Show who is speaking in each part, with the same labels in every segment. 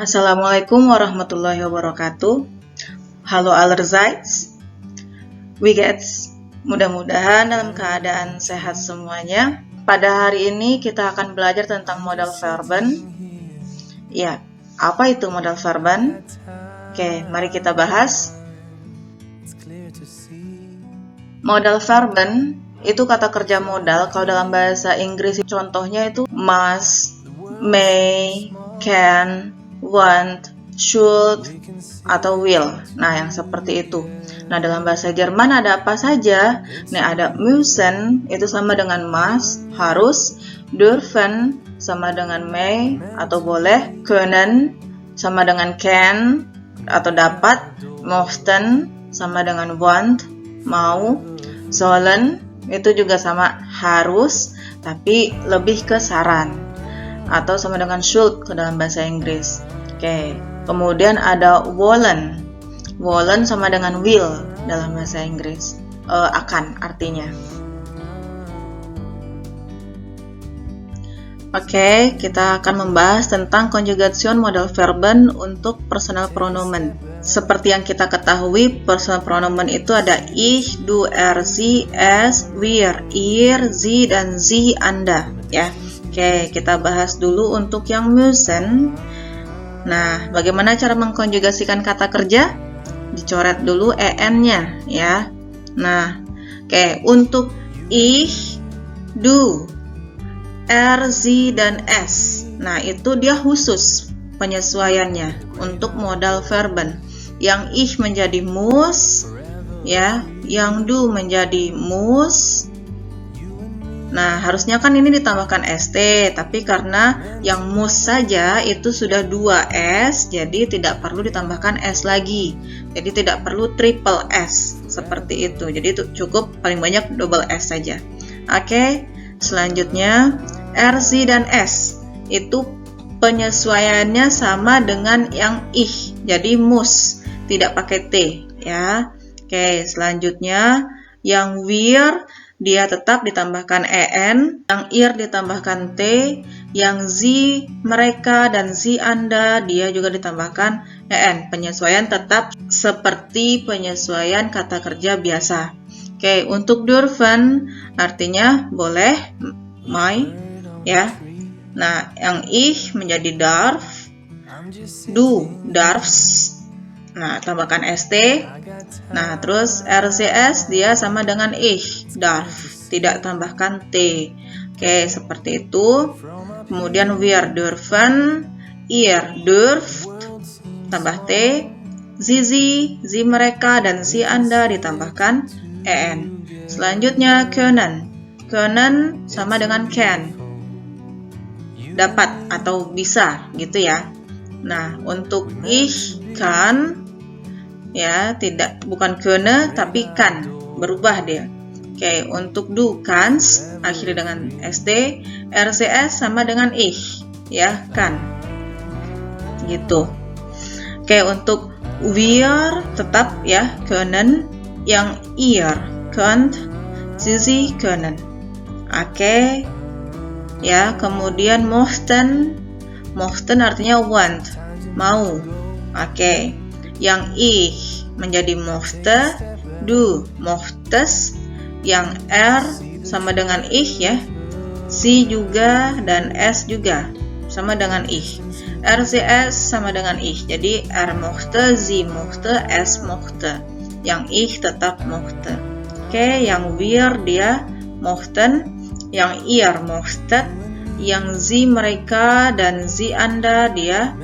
Speaker 1: Assalamualaikum warahmatullahi wabarakatuh. Halo allergites, Wiggets. Mudah-mudahan dalam keadaan sehat semuanya. Pada hari ini kita akan belajar tentang modal verben. Ya, apa itu modal verben? Oke, mari kita bahas. Modal verben itu kata kerja modal. Kalau dalam bahasa Inggris contohnya itu must, may, can, want, should, atau will. Nah, yang seperti itu. Nah, dalam bahasa Jerman ada apa saja? Nih, ada müssen, itu sama dengan must, harus. Dürfen, sama dengan may, atau boleh. Können, sama dengan can, atau dapat. Möchten, sama dengan want, mau. Sollen, itu juga sama harus, tapi lebih ke saran. Atau sama dengan should ke dalam bahasa Inggris. Oke, kemudian ada wollen. Wollen sama dengan will dalam bahasa Inggris. Akan artinya. Oke, kita akan membahas tentang conjugation modal verben untuk personal pronomen. Seperti yang kita ketahui, personal pronomen itu ada ich, du, er, sie, es, wir, ihr, sie, dan sie, anda. Ya, oke, kita bahas dulu untuk yang müssen. Nah, bagaimana cara mengkonjugasikan kata kerja? Dicoret dulu en-nya, ya. Nah, oke, untuk ich, du, er, sie, dan es. Nah, itu dia khusus penyesuaiannya untuk modal verben. Yang ich menjadi muss, ya. Yang du menjadi muss. Nah, harusnya kan ini ditambahkan st, tapi karena yang mus saja itu sudah 2s, jadi tidak perlu ditambahkan s lagi. Jadi tidak perlu triple s, seperti itu. Jadi itu cukup paling banyak double s saja. Oke, selanjutnya rc dan s. Itu penyesuaiannya sama dengan yang ich, jadi mus, tidak pakai t, ya. Oke, selanjutnya yang wir, dia tetap ditambahkan en, yang ir ditambahkan t, yang zi, mereka, dan zi, anda, dia juga ditambahkan en. Penyesuaian tetap seperti penyesuaian kata kerja biasa. Oke, untuk dürfen artinya boleh, may, ya. Nah, yang ich menjadi darf, du, darfs. Nah, tambahkan st. Nah, terus rcs dia sama dengan ich, darf, tidak tambahkan t. Oke, seperti itu. Kemudian wir dürfen, ihr dürft, tambah t. Sie, mereka, dan sie, anda ditambahkan en. Selanjutnya können. Können sama dengan can, dapat atau bisa, gitu ya. Nah, untuk ich kann, ya, bukan könne tapi kan, berubah dia. Oke, untuk du kannst akhiri dengan st, rcs sama dengan ich, ya, kan. Gitu. Oke, untuk wir tetap ya können, yang ihr könnt, sie können. Oke. Ya, kemudian möchten artinya want, mau. Oke. Yang ich menjadi möchte, du möchtest, yang r sama dengan ich, ya. Sie juga dan s juga sama dengan ich. rcs sama dengan ich. Jadi r möchte, sie möchte, s möchte. Yang ich tetap möchte. Oke, yang wir dia möchten, yang ihr möchtet, yang sie mereka, dan sie anda dia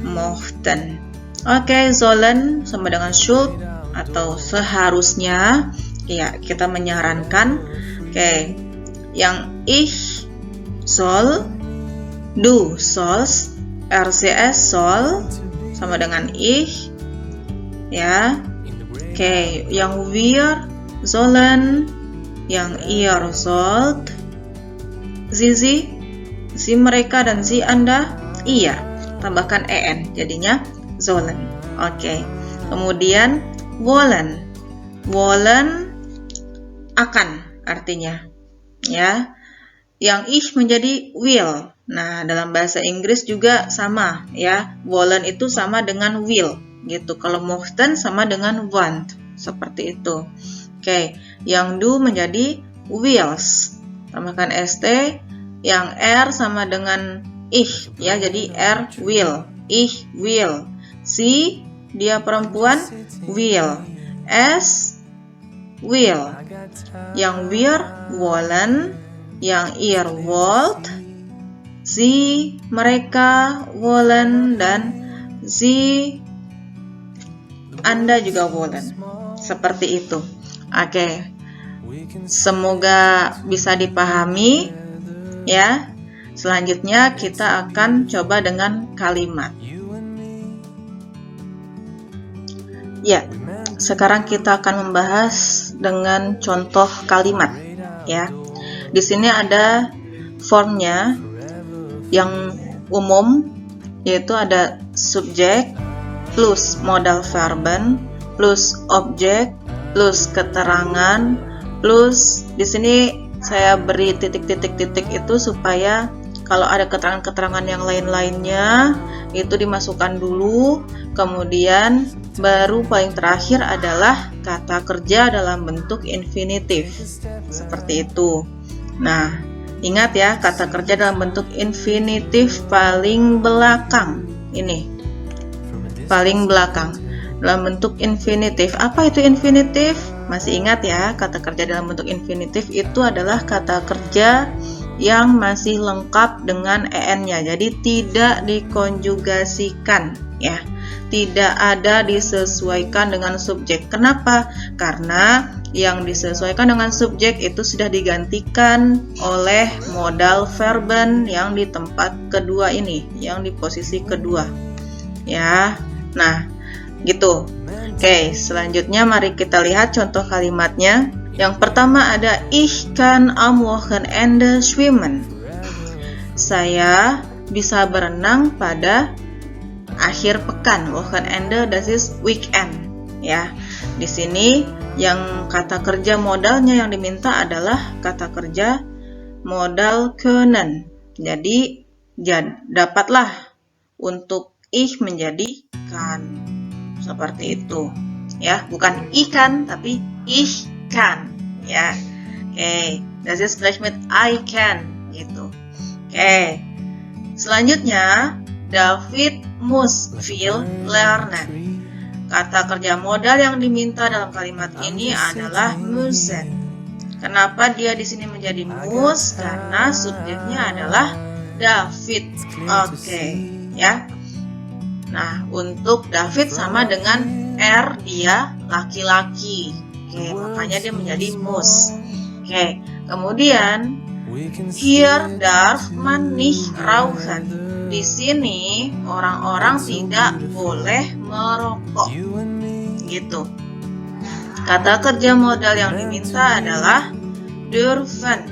Speaker 1: möchten. Oke, sollen sama dengan should atau seharusnya, ya, kita menyarankan. Oke, yang ich soll, du sollst, rcs soll sama dengan ich, ya. Oke, yang wir sollen, yang ihr sollt, sie mereka, dan sie anda, iya, tambahkan en, jadinya sollen. Oke. Kemudian wollen akan artinya, ya. Yang ich menjadi will, Nah, dalam bahasa Inggris juga sama ya. Wollen itu sama dengan will gitu. Kalau möchten sama dengan want. Seperti itu. Oke, yang do menjadi wills. Tambahkan st, yang r sama dengan ich ya. Jadi r will. Ich will. Si dia perempuan will. S will. Yang wir wollen, yang ihr wollt, sie mereka wollen, dan sie Anda juga wollen. Seperti itu. Oke. Semoga bisa dipahami ya. Selanjutnya kita akan coba dengan kalimat. Ya, sekarang kita akan membahas dengan contoh kalimat ya. Di sini ada formnya yang umum, yaitu ada subjek plus modal verben plus objek plus keterangan plus di sini saya beri titik-titik-titik itu supaya kalau ada keterangan-keterangan yang lain-lainnya itu dimasukkan dulu, kemudian baru paling terakhir adalah kata kerja dalam bentuk infinitif. Seperti itu. Nah, ingat ya, kata kerja dalam bentuk infinitif paling belakang. Ini. Paling belakang. Dalam bentuk infinitif. Apa itu infinitif? Masih ingat ya, kata kerja dalam bentuk infinitif itu adalah kata kerja yang masih lengkap dengan en-nya. Jadi tidak dikonjugasikan ya. Tidak ada disesuaikan dengan subjek. Kenapa? Karena yang disesuaikan dengan subjek itu sudah digantikan oleh modal verben yang di tempat kedua ini, yang di posisi kedua. Ya. Nah, gitu. Oke, selanjutnya mari kita lihat contoh kalimatnya. Yang pertama ada Ich kann am Wochenende schwimmen. Saya bisa berenang pada akhir pekan. Wochenende, das ist weekend. Ya. Di sini yang kata kerja modalnya yang diminta adalah kata kerja modal können. Jadi dapatlah untuk ich menjadi kann. Seperti itu. Ya, bukan ikan tapi ich kann. Ya. Oke, das ist gleich mit I can gitu. Oke. Selanjutnya, David muss viel lernen. Kata kerja modal yang diminta dalam kalimat ini adalah müssen. Kenapa dia di sini menjadi muss? Karena subjeknya adalah David. Oke, ya. Nah, untuk David sama dengan R, dia laki-laki. Oke, makanya dia menjadi muss. Oke, kemudian hier darf man nicht rauchen. Di sini orang-orang tidak boleh merokok. Gitu. Kata kerja modal yang diminta adalah dürfen.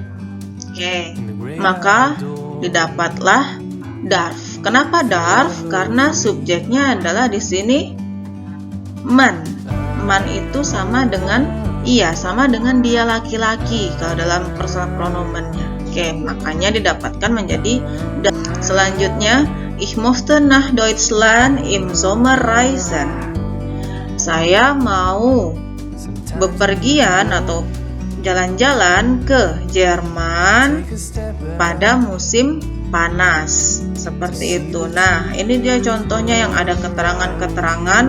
Speaker 1: Oke, maka didapatlah darf. Kenapa darf? Karena subjeknya adalah di sini man. Man itu sama dengan sama dengan dia laki-laki kalau dalam personal pronomennya. Oke, makanya didapatkan menjadi darf. Selanjutnya, ich möchte nach Deutschland im Sommer reisen. Saya mau bepergian atau jalan-jalan ke Jerman pada musim panas. Seperti itu. Nah, ini dia contohnya yang ada keterangan-keterangan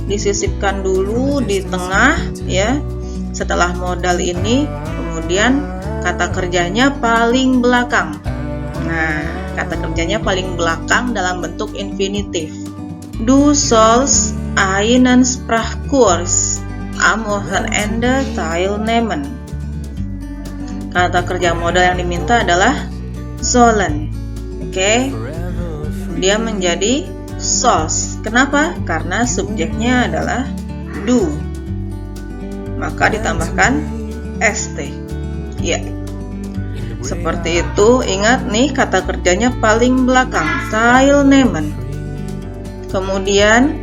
Speaker 1: disisipkan dulu di tengah ya. Setelah modal ini, kemudian kata kerjanya paling belakang. Nah, kata kerjanya paling belakang dalam bentuk infinitif. Du sollst einen Sprachkurs am Wochenende teilnehmen. Kata kerja modal yang diminta adalah sollen. Oke. Dia menjadi solls. Kenapa? Karena subjeknya adalah do. Maka ditambahkan st. Ya. Seperti itu. Ingat nih kata kerjanya paling belakang, teilnehmen. Kemudian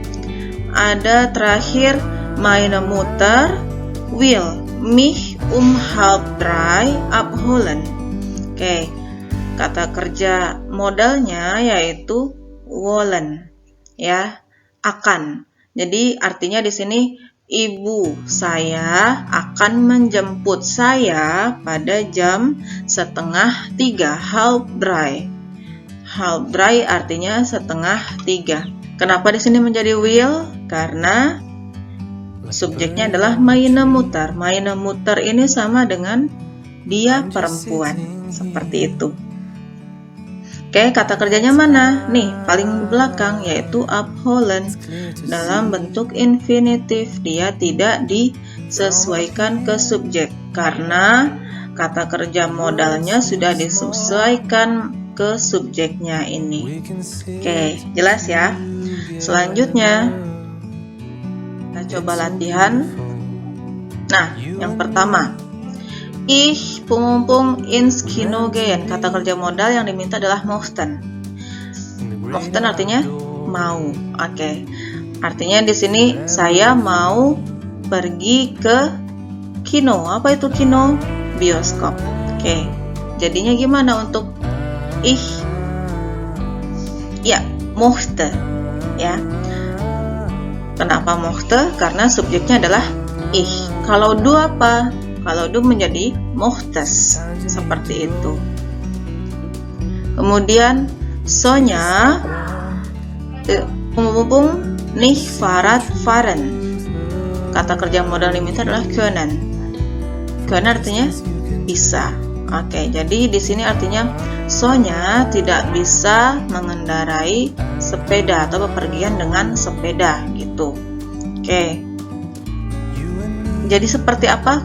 Speaker 1: ada terakhir, meine Mutter will mich 2:30 abholen. Oke. kata kerja modalnya yaitu wollen, ya, akan. Jadi artinya di sini ibu saya akan menjemput saya pada jam 2:30, halb drei. Halb drei artinya 2:30. Kenapa di sini menjadi will? Karena subjeknya adalah meine Mutter. Meine Mutter ini sama dengan dia perempuan, seperti itu. Oke, kata kerjanya mana? Nih, paling di belakang, yaitu abholen. Dalam bentuk infinitif, dia tidak disesuaikan ke subjek karena kata kerja modalnya sudah disesuaikan ke subjeknya ini. Oke, jelas ya? Selanjutnya, kita coba latihan. Nah, yang pertama, Ich ins Kino gehen. Kata kerja modal yang diminta adalah möchten. Möchten artinya mau. Oke. Artinya di sini saya mau pergi ke kino. Apa itu kino? Bioskop. Oke. Jadinya gimana untuk ich? Ya, möchte. Ya. Kenapa möchte? Karena subjeknya adalah ich. Kalau du apa? Kalau du menjadi möchtes, seperti itu. Kemudian Sonya mumpung nicht Fahrrad fahren. Kata kerja modal diminta adalah können. Können artinya bisa. Oke, jadi di sini artinya Sonya tidak bisa mengendarai sepeda atau bepergian dengan sepeda gitu. Oke. Jadi seperti apa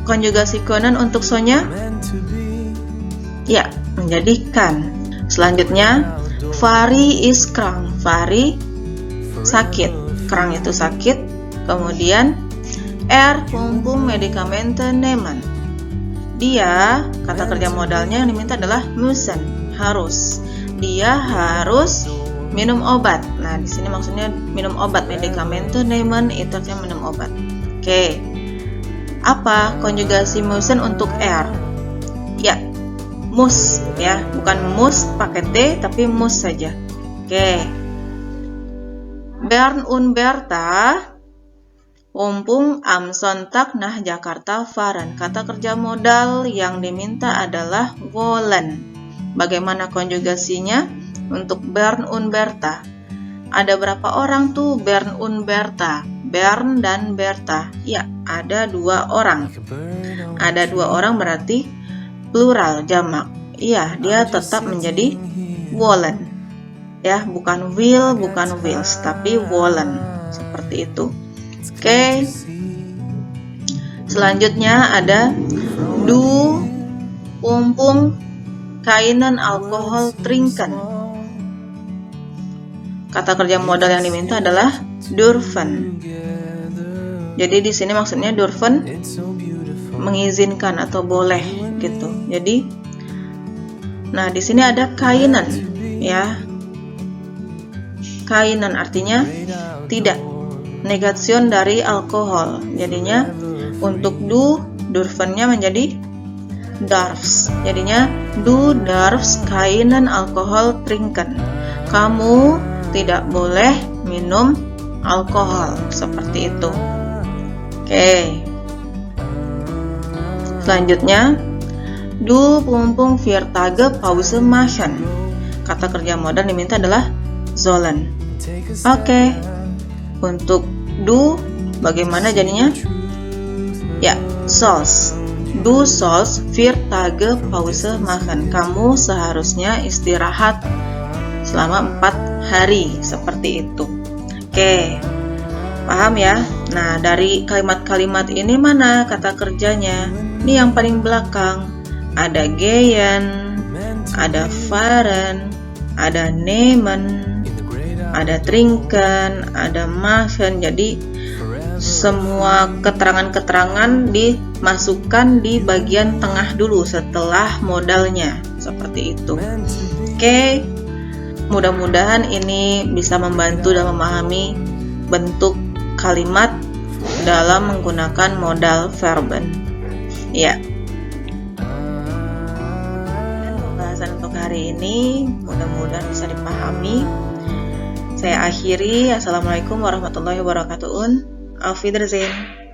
Speaker 1: konjugasi können untuk Sonya? Ya, menjadikan. Selanjutnya, Fari is krank. Fari sakit. Krank itu sakit. Kemudian, mumpung Medikamente nehmen. Dia, kata kerja modalnya yang diminta adalah müssen, harus. Dia harus minum obat. Nah, di sini maksudnya minum obat. Medikamente nehmen itu artinya minum obat. Oke. Apa konjugasi müssen untuk Ya, muss ya, bukan muss pakai T tapi muss saja. Oke. Bernd und Bertha mumpung am Sonntag nach Jakarta fahren. Kata kerja modal yang diminta adalah wollen. Bagaimana konjugasinya untuk Bernd und Bertha? Ada berapa orang tuh Bernd und Bertha? Bernd dan Bertha. Ya, ada 2 orang. Ada 2 orang berarti plural, jamak. Iya, dia tetap menjadi wollen. Ya, bukan will, bukan wills, tapi wollen. Seperti itu. Oke. Selanjutnya ada du mumpung keinen Alkohol trinken. Kata kerja modal yang diminta adalah dürfen. Jadi di sini maksudnya dürfen mengizinkan atau boleh gitu. Jadi, nah di sini ada keinen, ya. Keinen artinya tidak. Negation dari alkohol. Jadinya untuk du dürfennya menjadi darfs. Jadinya du darfst keinen Alkohol trinken. Kamu tidak boleh minum alkohol, seperti itu. Oke. Selanjutnya, du mumpung 4 Tage Pause machen. Kata kerja modal diminta adalah sollen. Oke. Untuk du bagaimana jadinya? Ya, sollst. Du sollst 4 Tage Pause machen. Kamu seharusnya istirahat selama 4 hari, seperti itu. Oke. Paham ya? Nah, dari kalimat-kalimat ini mana kata kerjanya? Ini yang paling belakang. Ada gehen, ada fahren, ada nehmen, ada trinken, ada machen. Jadi semua keterangan-keterangan dimasukkan di bagian tengah dulu setelah modalnya. Seperti itu. Oke. Mudah-mudahan ini bisa membantu dalam memahami bentuk kalimat dalam menggunakan modal verben. Ya. Dan pembahasan untuk hari ini. Mudah-mudahan bisa dipahami. Saya akhiri. Assalamualaikum warahmatullahi wabarakatuh. Auf Wiedersehen.